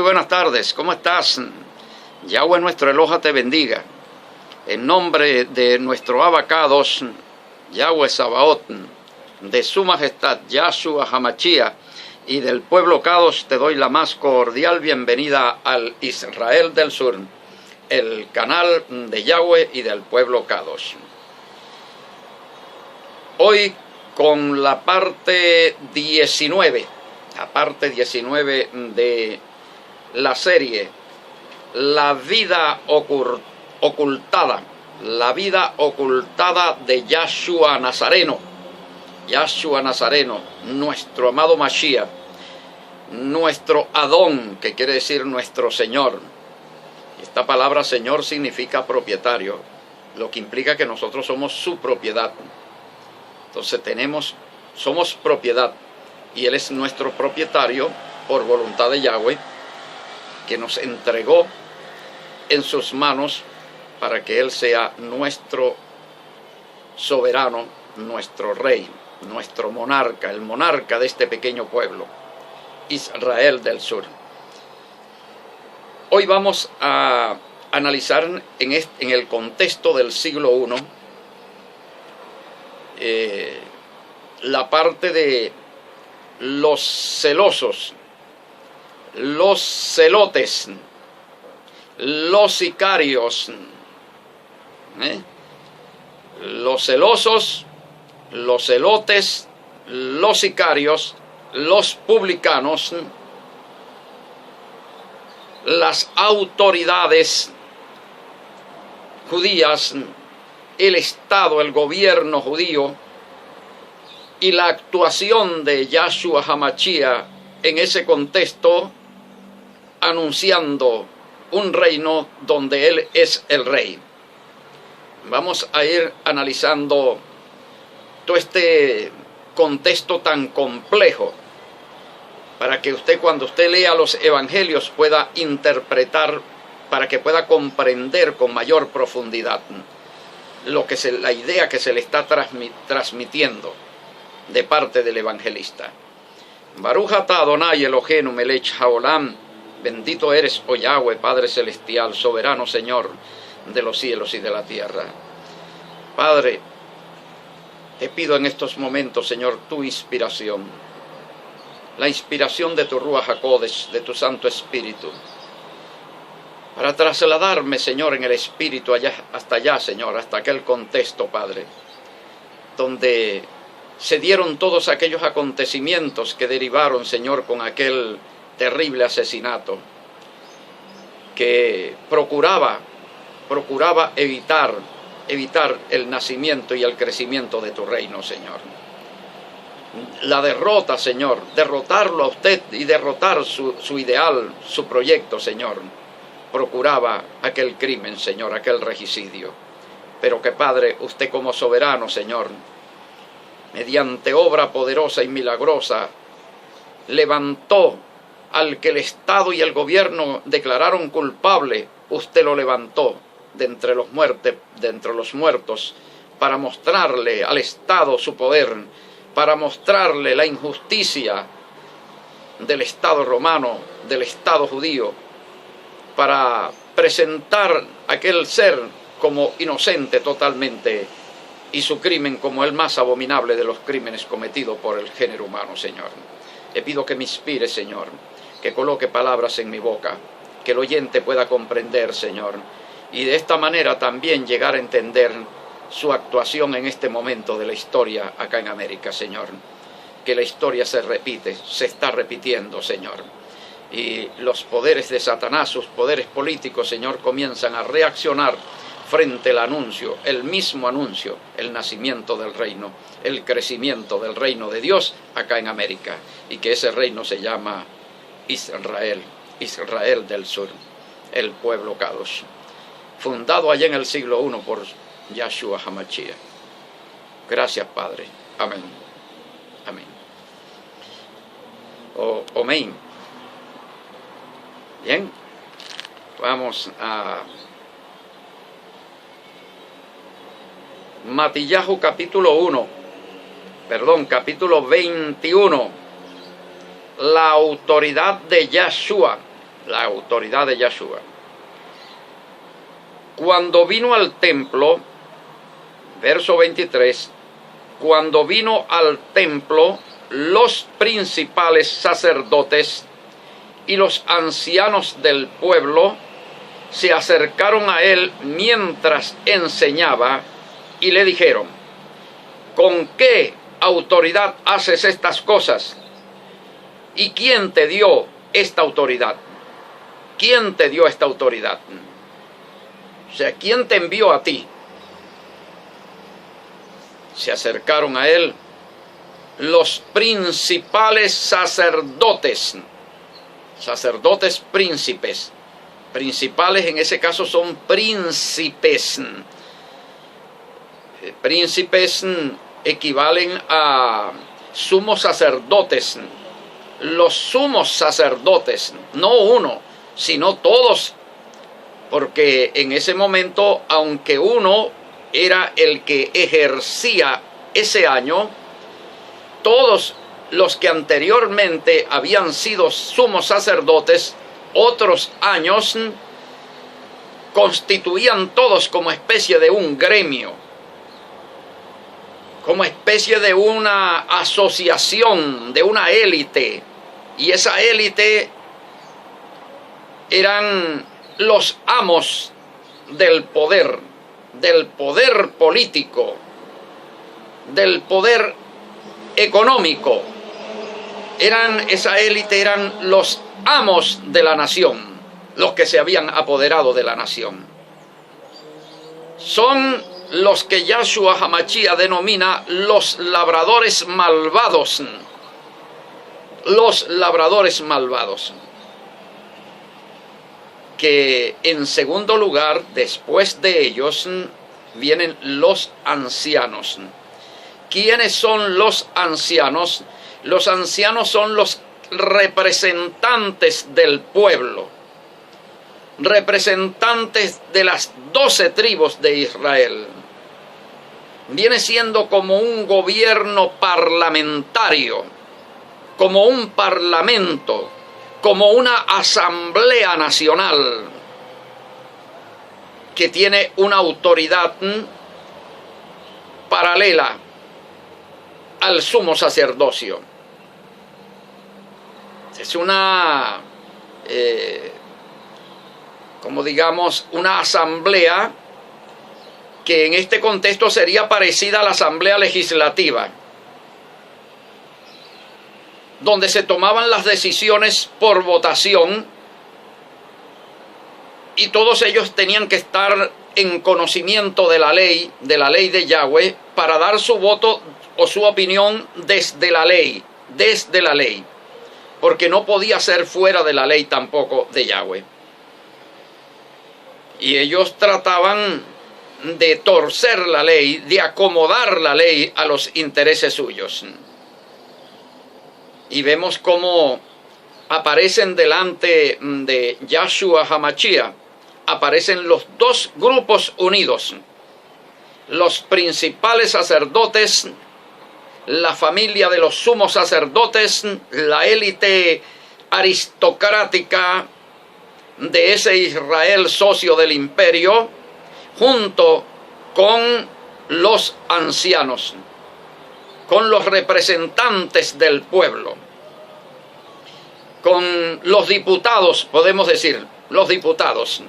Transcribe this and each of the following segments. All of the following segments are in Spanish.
buenas tardes, ¿cómo estás? Yahweh nuestro Eloha te bendiga. En nombre de nuestro Abacados, Yahweh Sabaoth, de su majestad Yahshua Hamashia y del pueblo Kadosh, te doy la más cordial bienvenida al Israel del Sur, el canal de Yahweh y del pueblo Kadosh. Hoy con la parte 19 de la serie La vida ocultada, la vida ocultada de Yahshua Nazareno, nuestro amado Mashiach, nuestro Adón, que quiere decir nuestro Señor. Esta palabra Señor significa propietario, lo que implica que nosotros somos su propiedad. Entonces somos propiedad, y Él es nuestro propietario por voluntad de Yahweh, que nos entregó en sus manos para que Él sea nuestro soberano, nuestro rey, nuestro monarca, el monarca de este pequeño pueblo, Israel del Sur. Hoy vamos a analizar en el contexto del siglo I la parte de los celosos, los celotes, los sicarios, los celosos, los celotes, los sicarios, los publicanos, las autoridades judías, el Estado, el gobierno judío y la actuación de Yahshua Hamashia en ese contexto, anunciando un reino donde Él es el rey. Vamos a ir analizando todo este contexto tan complejo para que usted, cuando usted lea los evangelios, pueda interpretar, para que pueda comprender con mayor profundidad la idea que se le está transmitiendo de parte del evangelista. Baruch atah Adonai Eloheinu melech haolam, bendito eres, oh Yahweh, Padre Celestial, soberano Señor de los cielos y de la tierra. Padre, te pido en estos momentos, Señor, tu inspiración, la inspiración de tu Ruach HaKodesh, de tu Santo Espíritu, para trasladarme, Señor, en el Espíritu hasta allá, Señor, hasta aquel contexto, Padre, donde se dieron todos aquellos acontecimientos que derivaron, Señor, con aquel terrible asesinato que procuraba evitar el nacimiento y el crecimiento de tu reino, Señor. La derrota, Señor, derrotarlo a usted y derrotar su ideal, su proyecto, Señor, procuraba aquel crimen, Señor, aquel regicidio. Pero que, Padre, usted como soberano, Señor, mediante obra poderosa y milagrosa, levantó al que el Estado y el gobierno declararon culpable. Usted lo levantó de entre los muertos, para mostrarle al Estado su poder, para mostrarle la injusticia del Estado romano, del Estado judío, para presentar a aquel ser como inocente totalmente y su crimen como el más abominable de los crímenes cometidos por el género humano, Señor. Le pido que me inspire, Señor, que coloque palabras en mi boca, que el oyente pueda comprender, Señor, y de esta manera también llegar a entender su actuación en este momento de la historia acá en América, Señor. Que la historia se repite, se está repitiendo, Señor. Y los poderes de Satanás, sus poderes políticos, Señor, comienzan a reaccionar frente al anuncio, el mismo anuncio, el nacimiento del reino, el crecimiento del reino de Dios acá en América, y que ese reino se llama Israel, Israel del Sur, el pueblo Kadosh, fundado allá en el siglo I por Yahshua Hamashia. Gracias, Padre. Amén. Amén. Amén. Bien, vamos a Matillahu capítulo 21, la autoridad de Yahshua la autoridad de Yahshua. Cuando vino al templo, verso 23, cuando vino al templo, los principales sacerdotes y los ancianos del pueblo se acercaron a él mientras enseñaba y le dijeron: ¿con qué autoridad haces estas cosas? ¿Y quién te dio esta autoridad? ¿Quién te dio esta autoridad? O sea, ¿quién te envió a ti? Se acercaron a él los principales sacerdotes, sacerdotes príncipes. Principales en ese caso son príncipes. Príncipes equivalen a sumos sacerdotes. Los sumos sacerdotes, no uno, sino todos, porque en ese momento, aunque uno era el que ejercía ese año, todos los que anteriormente habían sido sumos sacerdotes otros años constituían todos como especie de un gremio, como especie de una asociación, de una élite, y esa élite eran los amos del poder político, del poder económico. Esa élite eran los amos de la nación, los que se habían apoderado de la nación. Son los que Yahshua HaMashiach denomina los labradores malvados. Los labradores malvados. Que en segundo lugar, después de ellos, vienen los ancianos. ¿Quiénes son los ancianos? Los ancianos son los representantes del pueblo, representantes de las 12 tribus de Israel. Viene siendo como un gobierno parlamentario, como un parlamento, como una asamblea nacional que tiene una autoridad paralela al sumo sacerdocio. Es una, como digamos, una asamblea que en este contexto sería parecida a la asamblea legislativa, donde se tomaban las decisiones por votación y todos ellos tenían que estar en conocimiento de la ley de Yahweh, para dar su voto o su opinión desde la ley, porque no podía ser fuera de la ley tampoco de Yahweh. Y ellos trataban de torcer la ley, de acomodar la ley a los intereses suyos. Y vemos cómo aparecen delante de Yahshua HaMashiach, aparecen los dos grupos unidos, los principales sacerdotes, la familia de los sumos sacerdotes, la élite aristocrática de ese Israel socio del imperio, junto con los ancianos, con los representantes del pueblo, con los diputados, podemos decir, los diputados,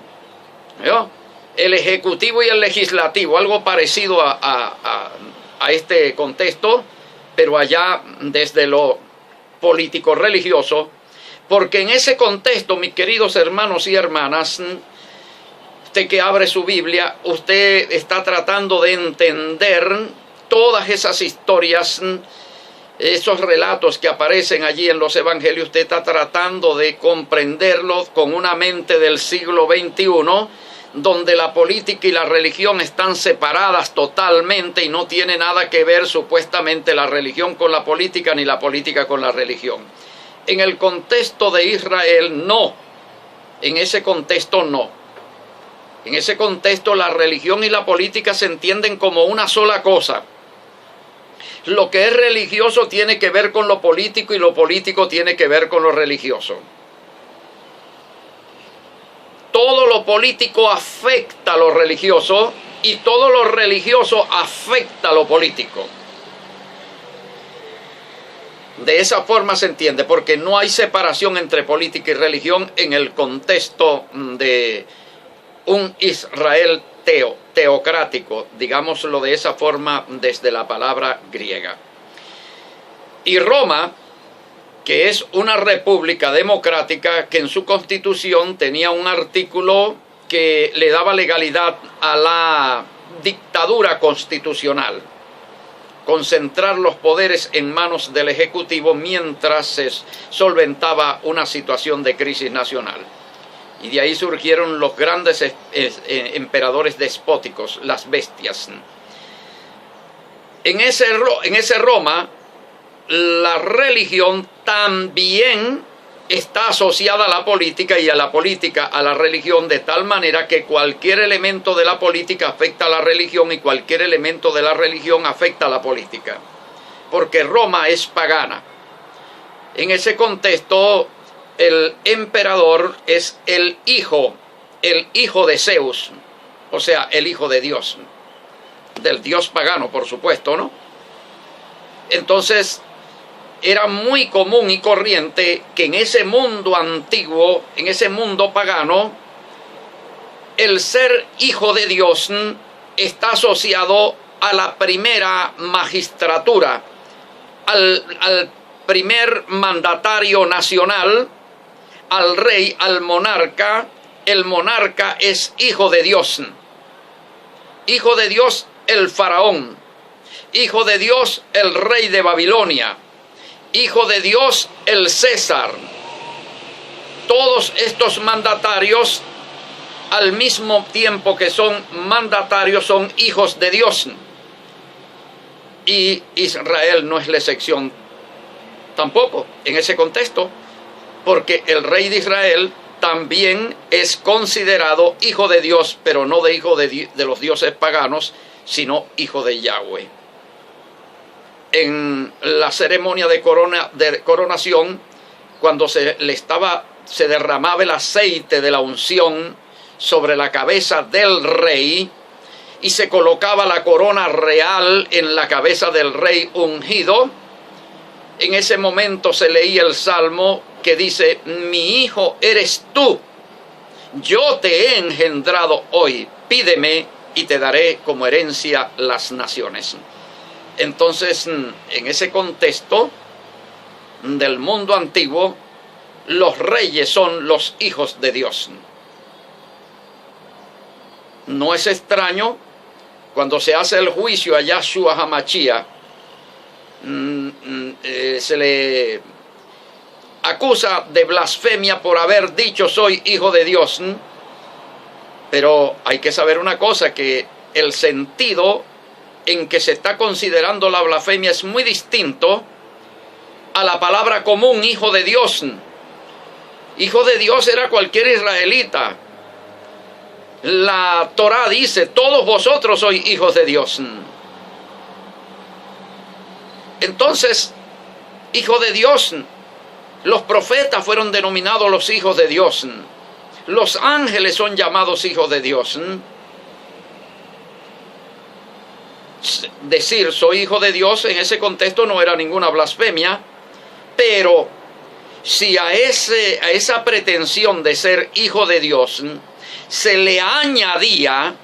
¿no? El ejecutivo y el legislativo, algo parecido a este contexto, pero allá desde lo político-religioso, porque en ese contexto, mis queridos hermanos y hermanas, usted que abre su Biblia, usted está tratando de entender todas esas historias, esos relatos que aparecen allí en los evangelios. Usted está tratando de comprenderlos con una mente del siglo XXI, donde la política y la religión están separadas totalmente y no tiene nada que ver supuestamente la religión con la política ni la política con la religión. En el contexto de Israel, no. En ese contexto, no. En ese contexto, la religión y la política se entienden como una sola cosa. Lo que es religioso tiene que ver con lo político y lo político tiene que ver con lo religioso. lo político afecta a lo religioso y todo lo religioso afecta a lo político. De esa forma se entiende, porque no hay separación entre política y religión en el contexto de un Israel teocrático, digámoslo de esa forma desde la palabra griega. Y Roma, que es una república democrática que en su constitución tenía un artículo que le daba legalidad a la dictadura constitucional, concentrar los poderes en manos del Ejecutivo mientras se solventaba una situación de crisis nacional. Y de ahí surgieron los grandes emperadores despóticos, las bestias. En ese Roma, la religión también está asociada a la política y a la política a la religión, de tal manera que cualquier elemento de la política afecta a la religión y cualquier elemento de la religión afecta a la política, porque Roma es pagana. En ese contexto, el emperador es el hijo de Zeus, o sea, el hijo de Dios, del dios pagano, por supuesto, ¿no? Entonces, era muy común y corriente que en ese mundo antiguo, en ese mundo pagano, el ser hijo de Dios está asociado a la primera magistratura, al primer mandatario nacional, al rey, al monarca. El monarca es hijo de Dios. Hijo de Dios el faraón. Hijo de Dios el rey de Babilonia. Hijo de Dios el César. Todos estos mandatarios, al mismo tiempo que son mandatarios, son hijos de Dios. Y Israel no es la excepción tampoco en ese contexto, porque el rey de Israel también es considerado hijo de Dios, pero no de hijo de los dioses paganos, sino hijo de Yahweh. En la ceremonia de coronación, cuando se derramaba el aceite de la unción sobre la cabeza del rey y se colocaba la corona real en la cabeza del rey ungido, en ese momento se leía el salmo que dice: mi hijo eres tú, yo te he engendrado hoy, pídeme y te daré como herencia las naciones. Entonces, en ese contexto del mundo antiguo, los reyes son los hijos de Dios. No es extraño cuando se hace el juicio a Yahshua HaMashiach, se le acusa de blasfemia por haber dicho soy hijo de Dios. Pero hay que saber una cosa, que el sentido en que se está considerando la blasfemia es muy distinto a la palabra común, hijo de Dios. Hijo de Dios era cualquier israelita. La Torá dice: todos vosotros sois hijos de Dios. Entonces, hijo de Dios, los profetas fueron denominados los hijos de Dios. Los ángeles son llamados hijos de Dios. Decir soy hijo de Dios en ese contexto no era ninguna blasfemia, pero si a esa pretensión de ser hijo de Dios se le añadía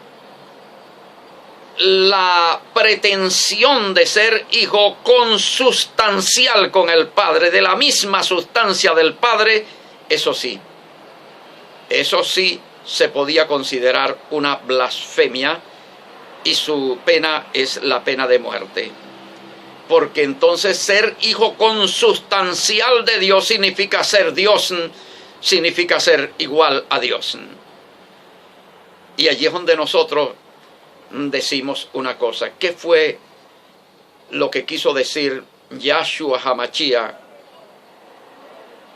la pretensión de ser hijo consustancial con el Padre, de la misma sustancia del Padre, eso sí se podía considerar una blasfemia, y su pena es la pena de muerte. Porque entonces ser hijo consustancial de Dios significa ser Dios, significa ser igual a Dios. Y allí es donde nosotros decimos una cosa: ¿qué fue lo que quiso decir Yahshua HaMashiach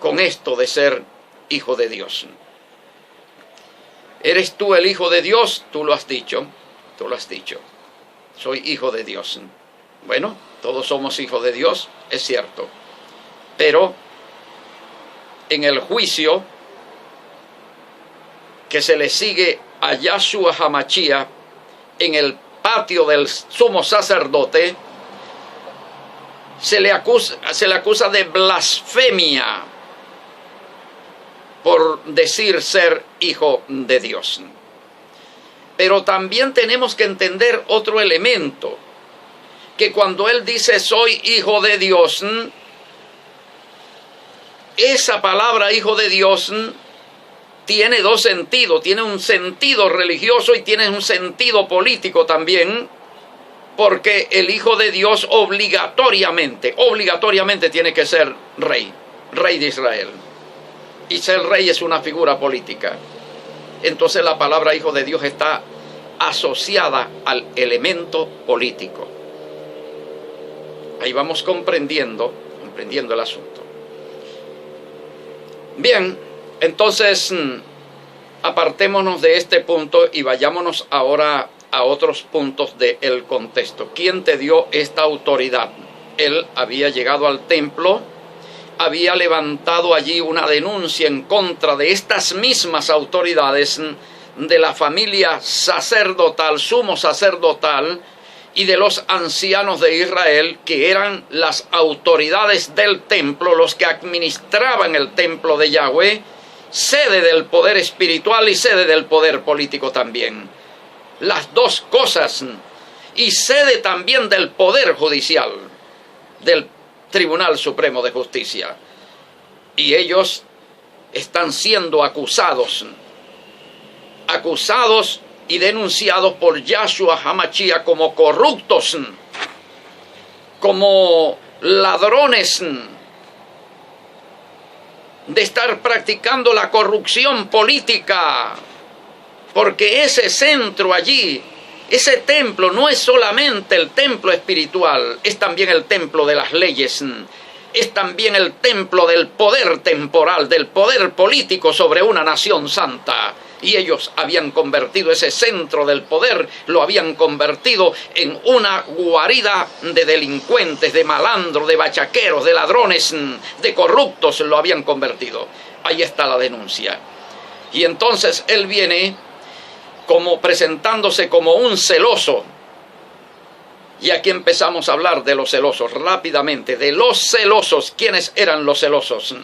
con esto de ser hijo de Dios? ¿Eres tú el hijo de Dios? Tú lo has dicho. Tú lo has dicho. Soy hijo de Dios. Bueno, todos somos hijos de Dios, es cierto. Pero en el juicio que se le sigue a Yahshua HaMashiach en el patio del sumo sacerdote, se le acusa de blasfemia por decir ser hijo de Dios. Pero también tenemos que entender otro elemento, que cuando él dice soy hijo de Dios, esa palabra hijo de Dios tiene dos sentidos, tiene un sentido religioso y tiene un sentido político también, porque el hijo de Dios obligatoriamente tiene que ser rey de Israel. Y ser rey es una figura política. Entonces la palabra hijo de Dios está asociada al elemento político. Ahí vamos comprendiendo el asunto. Bien, entonces apartémonos de este punto y vayámonos ahora a otros puntos del contexto. ¿Quién te dio esta autoridad? Él había llegado al templo, había levantado allí una denuncia en contra de estas mismas autoridades de la familia sacerdotal, sumo sacerdotal, y de los ancianos de Israel, que eran las autoridades del templo, los que administraban el templo de Yahweh, sede del poder espiritual y sede del poder político también. Las dos cosas, y sede también del poder judicial, del Tribunal Supremo de Justicia. Y ellos están siendo acusados y denunciados por Yahshua HaMashiach como corruptos, como ladrones, de estar practicando la corrupción política, porque ese centro allí, ese templo no es solamente el templo espiritual, es también el templo de las leyes, es también el templo del poder temporal, del poder político sobre una nación santa. Y ellos habían convertido ese centro del poder, lo habían convertido en una guarida de delincuentes, de malandros, de bachaqueros, de ladrones, de corruptos, lo habían convertido. Ahí está la denuncia. Y entonces él viene como presentándose como un celoso. Y aquí empezamos a hablar de los celosos rápidamente, de los celosos. ¿Quiénes eran los celosos?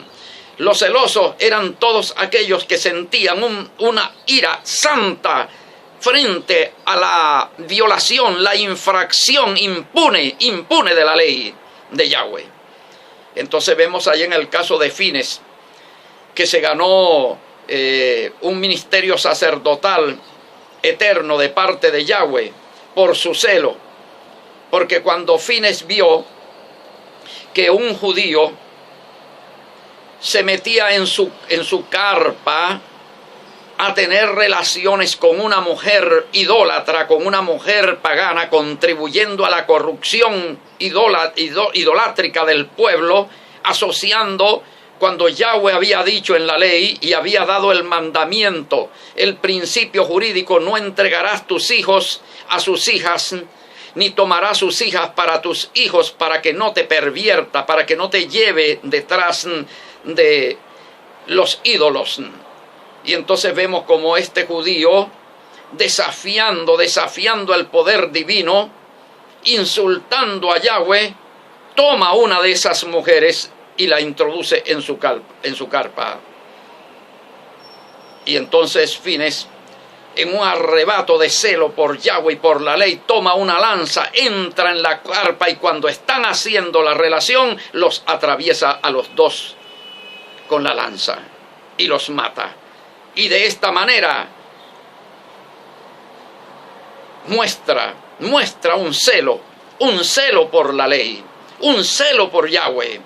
Los celosos eran todos aquellos que sentían una ira santa frente a la violación, la infracción impune de la ley de Yahweh. Entonces vemos ahí en el caso de Fines, que se ganó un ministerio sacerdotal eterno de parte de Yahweh por su celo, porque cuando Fines vio que un judío se metía en su carpa a tener relaciones con una mujer idólatra, con una mujer pagana, contribuyendo a la corrupción idolátrica del pueblo, asociando cuando Yahweh había dicho en la ley y había dado el mandamiento, el principio jurídico: no entregarás tus hijos a sus hijas, ni tomarás sus hijas para tus hijos, para que no te pervierta, para que no te lleve detrás de los ídolos. Y entonces vemos como este judío, desafiando el poder divino, insultando a Yahweh, toma una de esas mujeres y la introduce en su carpa. Y entonces Fines, en un arrebato de celo por Yahweh y por la ley, toma una lanza, entra en la carpa, y cuando están haciendo la relación, los atraviesa a los dos con la lanza y los mata. Y de esta manera muestra un celo por la ley, un celo por Yahweh.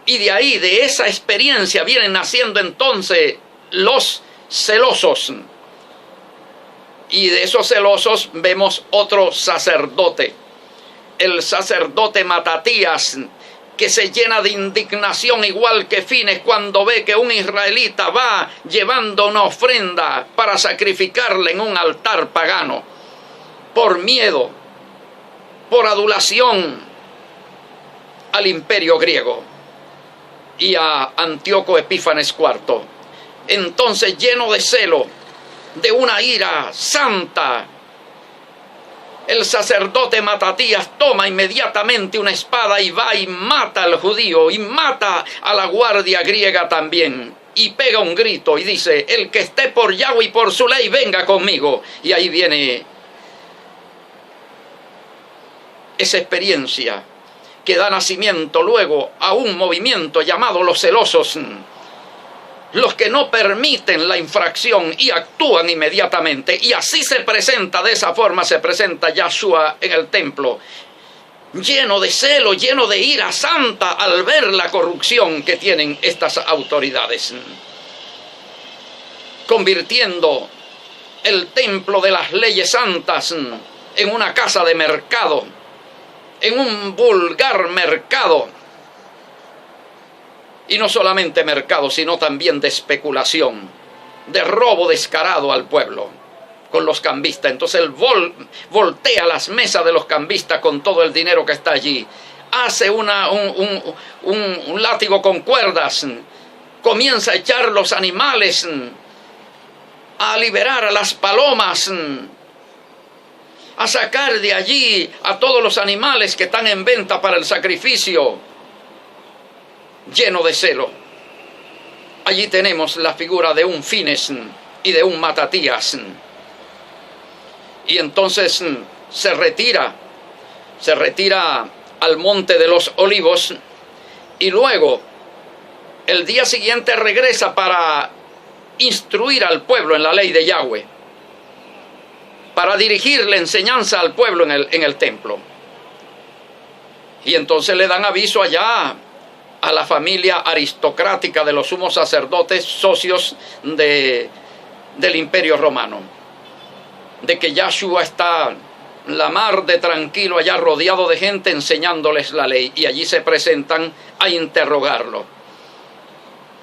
Y de ahí, de esa experiencia, vienen naciendo entonces los celosos. Y de esos celosos vemos otro sacerdote, el sacerdote Matatías, que se llena de indignación igual que Fines cuando ve que un israelita va llevando una ofrenda para sacrificarle en un altar pagano, por miedo, por adulación al imperio griego y a Antíoco Epífanes IV. Entonces, lleno de celo, de una ira santa, el sacerdote Matatías toma inmediatamente una espada y va y mata al judío y mata a la guardia griega también. Y pega un grito y dice: el que esté por Yahweh y por su ley, venga conmigo. Y ahí viene esa experiencia que da nacimiento luego a un movimiento llamado los celosos, los que no permiten la infracción y actúan inmediatamente. Y así se presenta, de esa forma se presenta Yahshua en el templo, lleno de celo, lleno de ira santa al ver la corrupción que tienen estas autoridades, convirtiendo el templo de las leyes santas en una casa de mercado, en un vulgar mercado. Y no solamente mercado, sino también de especulación, de robo descarado al pueblo con los cambistas. Entonces él voltea las mesas de los cambistas con todo el dinero que está allí. Hace un látigo con cuerdas, comienza a echar los animales, a liberar a las palomas, a sacar de allí a todos los animales que están en venta para el sacrificio. Lleno de celo. Allí tenemos la figura de un Fines y de un Matatías. Y entonces se retira al Monte de los Olivos, y luego el día siguiente regresa para instruir al pueblo en la ley de Yahweh, para dirigir la enseñanza al pueblo en el templo. Y entonces le dan aviso allá a la familia aristocrática de los sumos sacerdotes, socios del Imperio Romano, de que Yahshua está la mar de tranquilo allá, rodeado de gente, enseñándoles la ley. Y allí se presentan a interrogarlo.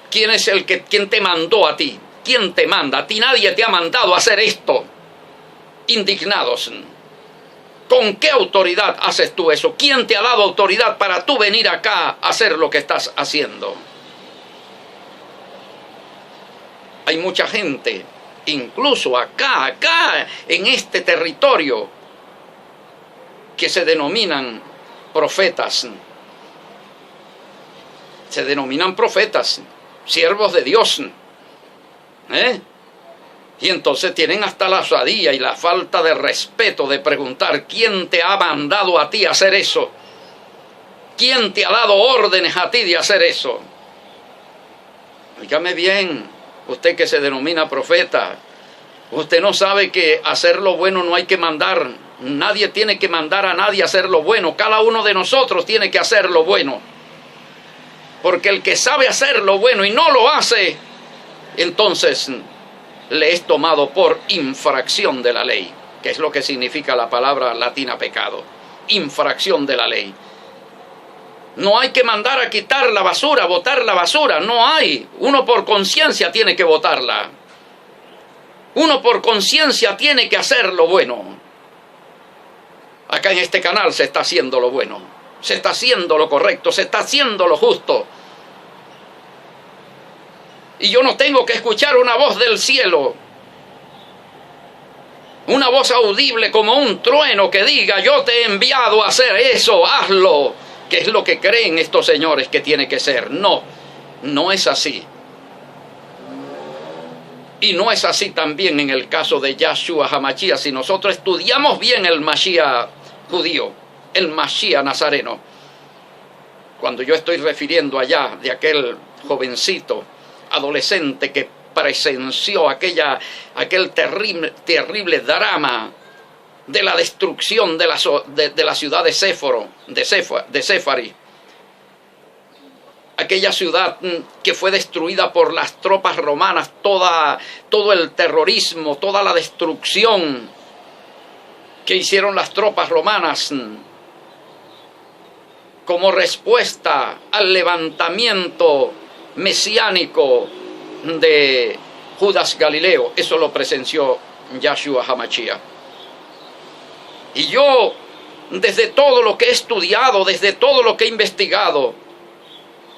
¿Quién es quién te mandó a ti? ¿Quién te manda? A ti nadie te ha mandado a hacer esto. Indignados. ¿Con qué autoridad haces tú eso? ¿Quién te ha dado autoridad para tú venir acá a hacer lo que estás haciendo? Hay mucha gente, incluso acá en este territorio, que se denominan profetas. Se denominan profetas, siervos de Dios. Y entonces tienen hasta la osadía y la falta de respeto de preguntar: ¿quién te ha mandado a ti a hacer eso? ¿Quién te ha dado órdenes a ti de hacer eso? Dígame bien, usted que se denomina profeta, usted no sabe que hacer lo bueno no hay que mandar. Nadie tiene que mandar a nadie a hacer lo bueno. Cada uno de nosotros tiene que hacer lo bueno. Porque el que sabe hacer lo bueno y no lo hace, entonces le es tomado por infracción de la ley, que es lo que significa la palabra latina pecado. Infracción de la ley. No hay que mandar a quitar la basura, botar la basura, no hay. Uno por conciencia tiene que botarla. Uno por conciencia tiene que hacer lo bueno. Acá en este canal se está haciendo lo bueno, se está haciendo lo correcto, se está haciendo lo justo. Y yo no tengo que escuchar una voz del cielo, una voz audible como un trueno que diga: yo te he enviado a hacer eso, hazlo, que es lo que creen estos señores que tiene que ser. No, no es así. Y no es así también en el caso de Yahshua HaMashiach. Si nosotros estudiamos bien el Mashiach judío, el Mashiach nazareno, cuando yo estoy refiriendo allá de aquel jovencito adolescente que presenció aquel terrible drama de la destrucción de la ciudad de Séfari, aquella ciudad que fue destruida por las tropas romanas, todo el terrorismo, toda la destrucción que hicieron las tropas romanas como respuesta al levantamiento mesiánico de Judas Galileo. Eso lo presenció Yahshua HaMashiach. Y yo, desde todo lo que he estudiado, desde todo lo que he investigado,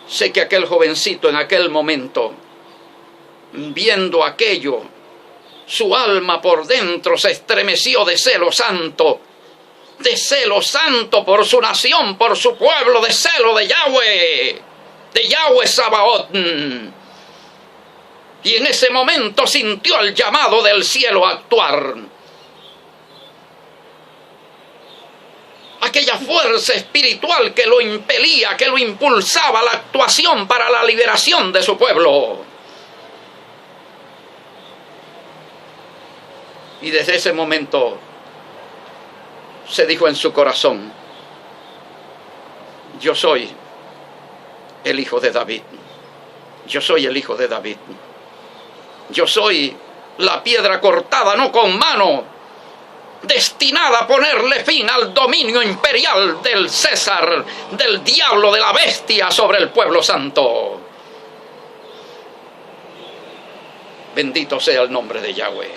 sé que aquel jovencito en aquel momento viendo aquello, su alma por dentro se estremeció de celo santo por su nación, por su pueblo, de celo de Yahweh Sabaoth. Y en ese momento sintió el llamado del cielo a actuar. Aquella fuerza espiritual que lo impelía, que lo impulsaba a la actuación para la liberación de su pueblo. Y desde ese momento se dijo en su corazón: yo soy el hijo de David. Yo soy el hijo de David. Yo soy la piedra cortada, no con mano, destinada a ponerle fin al dominio imperial del César, del diablo, de la bestia sobre el pueblo santo. Bendito sea el nombre de Yahweh.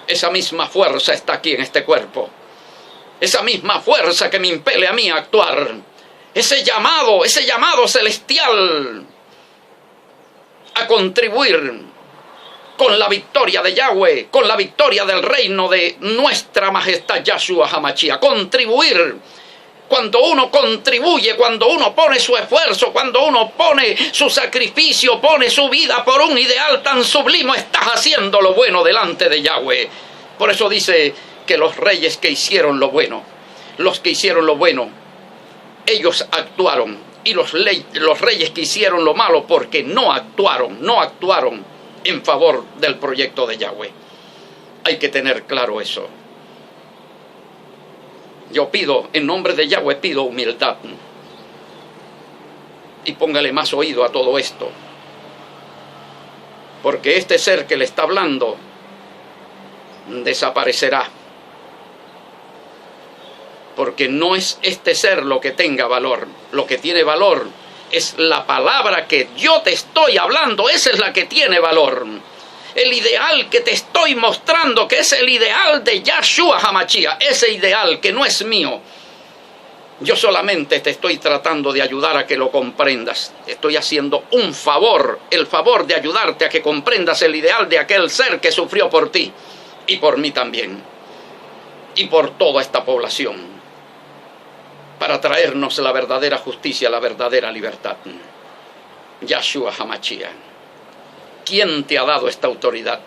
Esa misma fuerza está aquí en este cuerpo. Esa misma fuerza que me impele a mí a actuar. Ese llamado celestial a contribuir con la victoria de Yahweh, con la victoria del reino de nuestra majestad Yahshua HaMashiach. Contribuir. Cuando uno contribuye, cuando uno pone su esfuerzo, cuando uno pone su sacrificio, pone su vida por un ideal tan sublime, estás haciendo lo bueno delante de Yahweh. Por eso dice que los reyes que hicieron lo bueno, ellos actuaron. Y los reyes que hicieron lo malo porque no actuaron en favor del proyecto de Yahweh. Hay que tener claro eso. Yo pido, en nombre de Yahweh, pido humildad. Y póngale más oído a todo esto. Porque este ser que le está hablando desaparecerá. Porque no es este ser lo que tenga valor. Lo que tiene valor es la palabra que yo te estoy hablando. Esa es la que tiene valor. El ideal que te estoy mostrando, que es el ideal de Yahshua HaMashiach. Ese ideal que no es mío. Yo solamente te estoy tratando de ayudar a que lo comprendas. Estoy haciendo un favor. El favor de ayudarte a que comprendas el ideal de aquel ser que sufrió por ti. Y por mí también. Y por toda esta población. Para traernos la verdadera justicia, la verdadera libertad. Yahshua HaMashiach. ¿Quién te ha dado esta autoridad?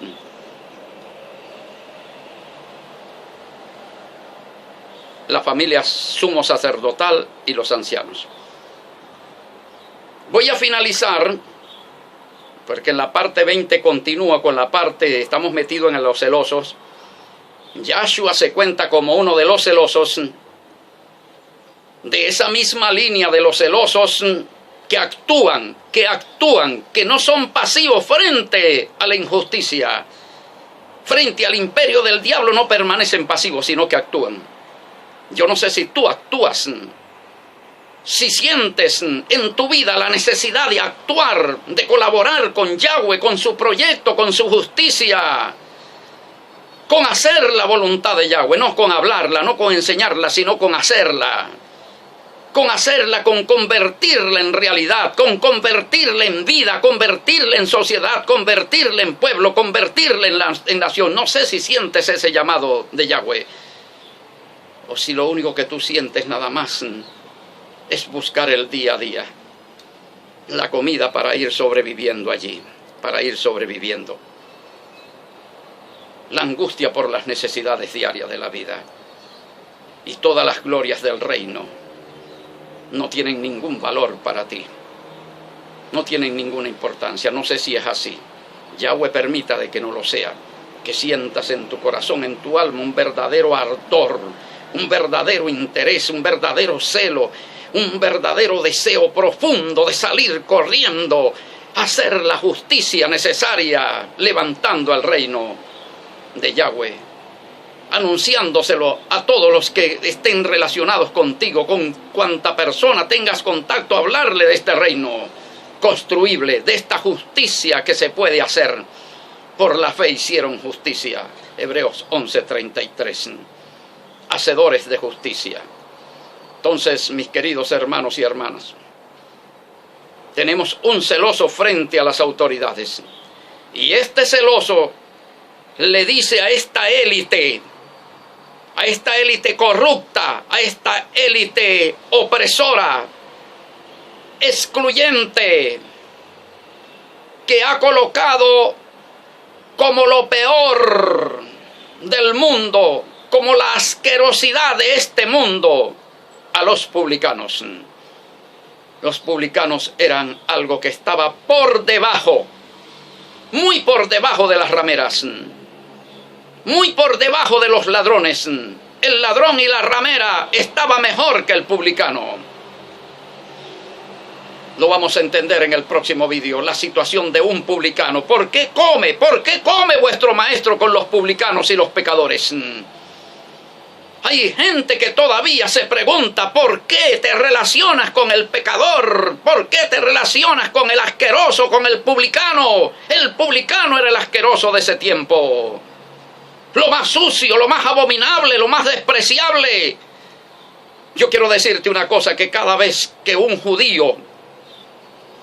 La familia sumo sacerdotal y los ancianos. Voy a finalizar, porque en la parte 20 continúa con la parte, estamos metidos en los celosos. Yahshua se cuenta como uno de los celosos, de esa misma línea de los celosos que actúan, que no son pasivos frente a la injusticia, frente al imperio del diablo, no permanecen pasivos, sino que actúan. Yo no sé si tú actúas, si sientes en tu vida la necesidad de actuar, de colaborar con Yahweh, con su proyecto, con su justicia, con hacer la voluntad de Yahweh, no con hablarla, no con enseñarla, sino con hacerla. Con convertirla en realidad, con convertirla en vida, convertirla en sociedad, convertirla en pueblo, convertirla en nación. No sé si sientes ese llamado de Yahweh, o si lo único que tú sientes nada más es buscar el día a día, la comida para ir sobreviviendo allí, para ir sobreviviendo. La angustia por las necesidades diarias de la vida y todas las glorias del reino no tienen ningún valor para ti. No tienen ninguna importancia. No sé si es así. Yahweh permita de que no lo sea. Que sientas en tu corazón, en tu alma, un verdadero ardor, un verdadero interés, un verdadero celo, un verdadero deseo profundo de salir corriendo a hacer la justicia necesaria, levantando al reino de Yahweh, anunciándoselo a todos los que estén relacionados contigo, con cuanta persona tengas contacto, hablarle de este reino construible, de esta justicia que se puede hacer. Por la fe hicieron justicia. Hebreos 11:33. Hacedores de justicia. Entonces, mis queridos hermanos y hermanas, Tenemos un celoso frente a las autoridades. Y este celoso le dice a esta élite corrupta, a esta élite opresora, excluyente, que ha colocado como lo peor del mundo, como la asquerosidad de este mundo, a los publicanos. Los publicanos eran algo que estaba por debajo, muy por debajo de las rameras, muy por debajo de los ladrones. El ladrón y la ramera estaba mejor que el publicano. Lo vamos a entender en el próximo vídeo, la situación de un publicano. ¿Por qué come vuestro maestro con los publicanos y los pecadores? Hay gente que todavía se pregunta ¿por qué te relacionas con el pecador? ¿Por qué te relacionas con el asqueroso, con el publicano? El publicano era el asqueroso de ese tiempo. Lo más sucio, lo más abominable, lo más despreciable. Yo quiero decirte una cosa, que cada vez que un judío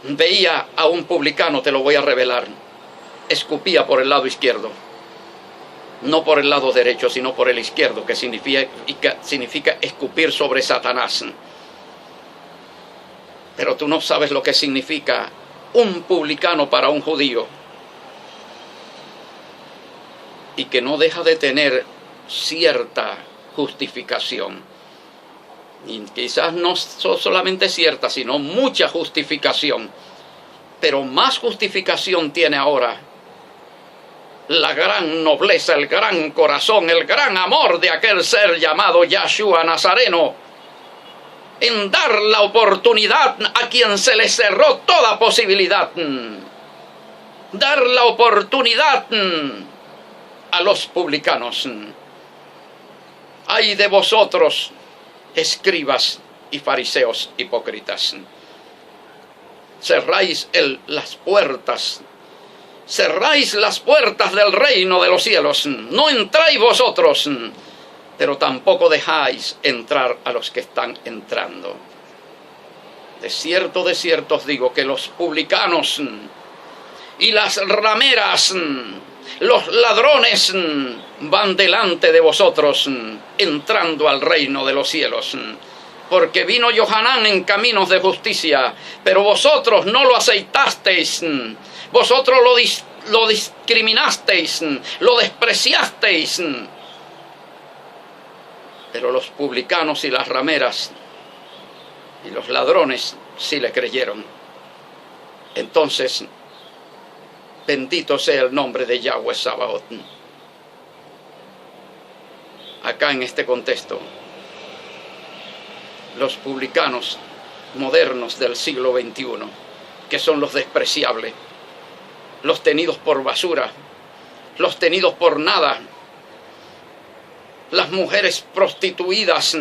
veía a un publicano, te lo voy a revelar, escupía por el lado izquierdo. No por el lado derecho, sino por el izquierdo, que significa escupir sobre Satanás. Pero tú no sabes lo que significa un publicano para un judío, y que no deja de tener cierta justificación. Y quizás no solamente cierta, sino mucha justificación. Pero más justificación tiene ahora la gran nobleza, el gran corazón, el gran amor de aquel ser llamado Yahshua Nazareno, en dar la oportunidad a quien se le cerró toda posibilidad, dar la oportunidad a los publicanos. Ay de vosotros, escribas y fariseos hipócritas, cerráis las puertas del reino de los cielos. No entráis vosotros, pero tampoco dejáis entrar a los que están entrando. De cierto os digo que los publicanos y las rameras, los ladrones, van delante de vosotros entrando al reino de los cielos. Porque vino Johanán en caminos de justicia, pero vosotros no lo aceitasteis. Vosotros lo discriminasteis, lo despreciasteis. Pero los publicanos y las rameras y los ladrones sí le creyeron. Entonces, bendito sea el nombre de Yahweh Sabaoth. Acá en este contexto, los publicanos modernos del siglo XXI, que son los despreciables, los tenidos por basura, los tenidos por nada, las mujeres prostituidas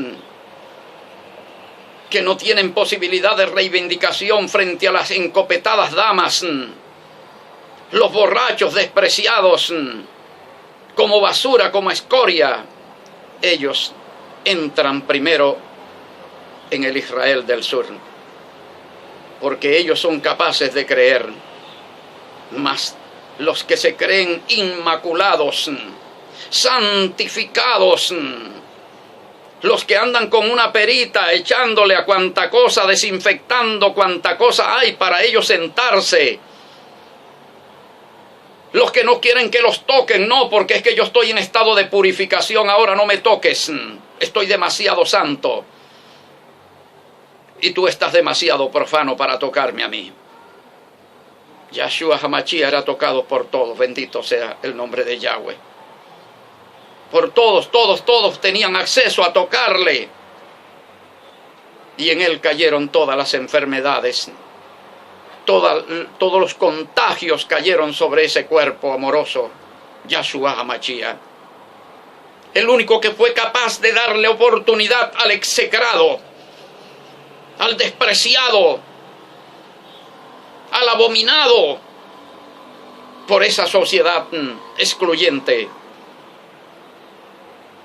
que no tienen posibilidad de reivindicación frente a las encopetadas damas, los borrachos despreciados como basura, como escoria, ellos entran primero en el Israel del sur, porque ellos son capaces de creer. Mas los que se creen inmaculados, santificados, los que andan con una perita echándole a cuanta cosa, desinfectando cuanta cosa hay para ellos sentarse, los que no quieren que los toquen, no, porque es que yo estoy en estado de purificación, ahora no me toques, estoy demasiado santo y tú estás demasiado profano para tocarme a mí. Yahshua Hamashiach era tocado por todos, bendito sea el nombre de Yahweh. Por todos tenían acceso a tocarle. Y en él cayeron todas las enfermedades. Todos los contagios cayeron sobre ese cuerpo amoroso, Yahshua Hamashiach. El único que fue capaz de darle oportunidad al execrado, al despreciado, al abominado por esa sociedad excluyente,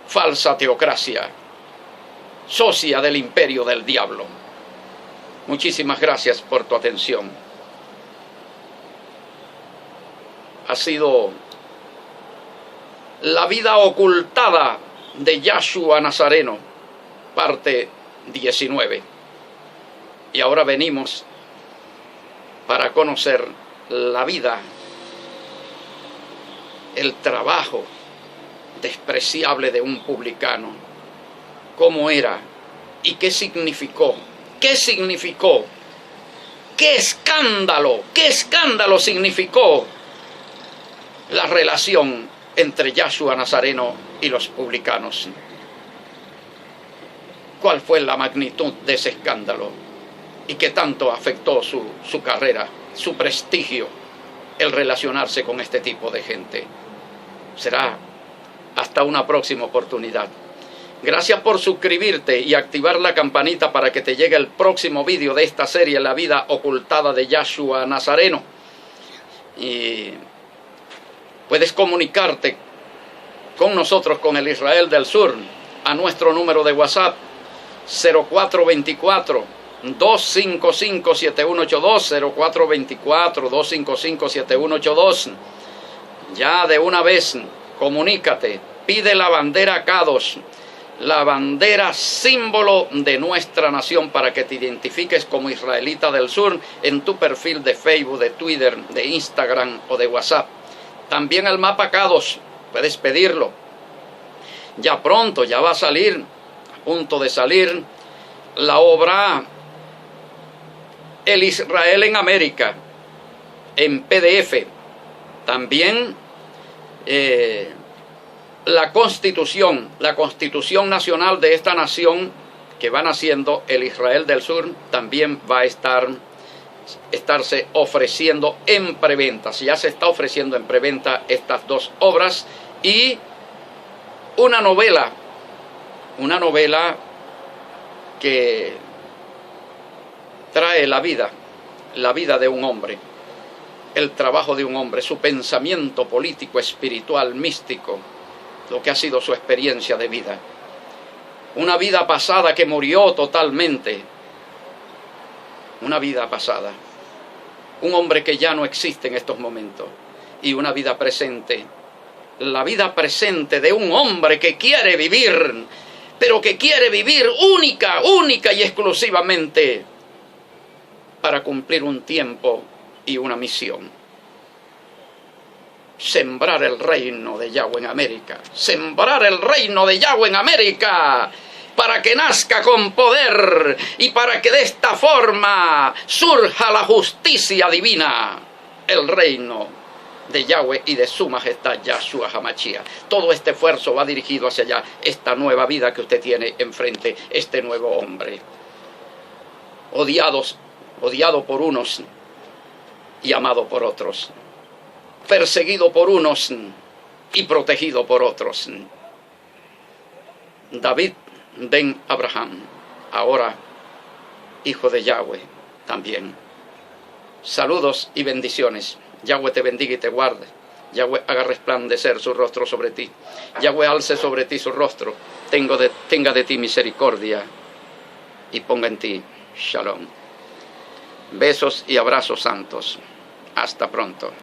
falsa teocracia, socia del imperio del diablo. Muchísimas gracias por tu atención. Ha sido la vida ocultada de Yahshua Nazareno, parte 19. Y ahora venimos para conocer la vida, el trabajo despreciable de un publicano, cómo era y qué significó. ¿Qué significó? ¿Qué escándalo significó la relación entre Yahshua Nazareno y los publicanos? ¿Cuál fue la magnitud de ese escándalo? ¿Y qué tanto afectó su carrera, su prestigio, el relacionarse con este tipo de gente? Será hasta una próxima oportunidad. Gracias por suscribirte y activar la campanita para que te llegue el próximo vídeo de esta serie, La vida ocultada de Yahshua Nazareno. Y puedes comunicarte con nosotros, con el Israel del Sur, a nuestro número de WhatsApp 0424-255-7182, 0424-255-7182. Ya de una vez, comunícate, pide la bandera Kadosh, la bandera símbolo de nuestra nación, para que te identifiques como israelita del sur en tu perfil de Facebook, de Twitter, de Instagram o de WhatsApp. También el mapa Kadosh, puedes pedirlo. Ya pronto, ya va a salir, a punto de salir, la obra El Israel en América, en PDF. También la Constitución Nacional de esta nación que van haciendo el Israel del Sur, también va a estarse ofreciendo en preventa. Ya se está ofreciendo en preventa estas dos obras, y una novela que trae la vida de un hombre, el trabajo de un hombre, su pensamiento político, espiritual, místico, lo que ha sido su experiencia de vida. Una vida pasada que murió totalmente. Una vida pasada. Un hombre que ya no existe en estos momentos. Y una vida presente. La vida presente de un hombre que quiere vivir, pero que quiere vivir única y exclusivamente para cumplir un tiempo y una misión. Sembrar el reino de Yahweh en América. Sembrar el reino de Yahweh en América, para que nazca con poder y para que de esta forma surja la justicia divina, el reino de Yahweh y de su majestad Yahshua HaMashiach. Todo este esfuerzo va dirigido hacia allá, esta nueva vida que usted tiene enfrente, este nuevo hombre. Odiado por unos y amado por otros. Perseguido por unos y protegido por otros. David ben Abraham, ahora hijo de Yahweh también. Saludos y bendiciones. Yahweh te bendiga y te guarde. Yahweh haga resplandecer su rostro sobre ti. Yahweh alce sobre ti su rostro. Tenga de ti misericordia y ponga en ti shalom. Besos y abrazos santos. Hasta pronto.